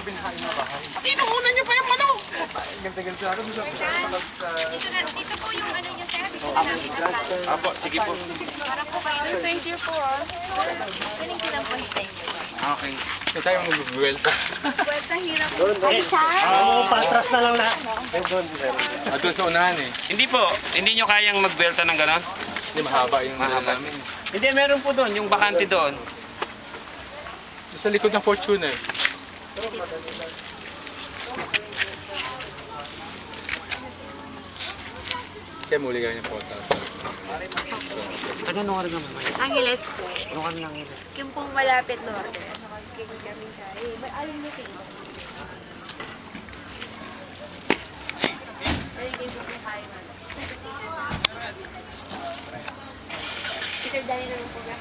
binahain na bahay. Inuunan niyo pa yung manok! Ganda-ganda ako sa Dito po yung ano nyo, sir. Dito na namin ang plan. Apo, sige po. Para po kayo. Thank you po ah. Galing ko lang po hintayin nyo. Okay. So tayo mag-buwelta. Puweta hirap. Ay, siya? Patras na lang na. Doon sa unahan eh. Hindi po, hindi nyo kayang magbelta ng gano'n? Hindi mahaba yung dala Mahaba. namin. Hindi, meron po doon, yung bakante doon. Doon sa likod ng Fortuner. Siya muli kayo ng photo. Ano nung oras naman? Angeles po. Ano kami lang yun? Yung pong malapit norte. Kami siya. Eh, alin mo kayo? Ay, game po yung kain natin. Peter, dahil na lang po ba?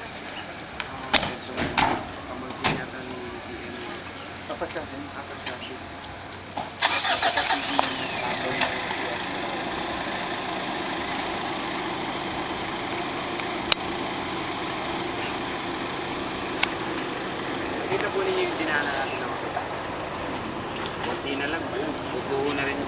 Dito po ninyo yung dinaanan natin ng mga. Kunti na lang. Bubuo na rin.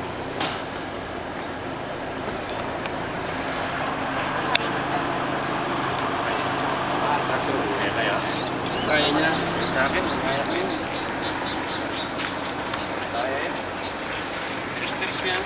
Kaso, Kaya kayo? kaya niya. Sa akin, kaya ko yun. Kaya eh. Tiris-tiris yan.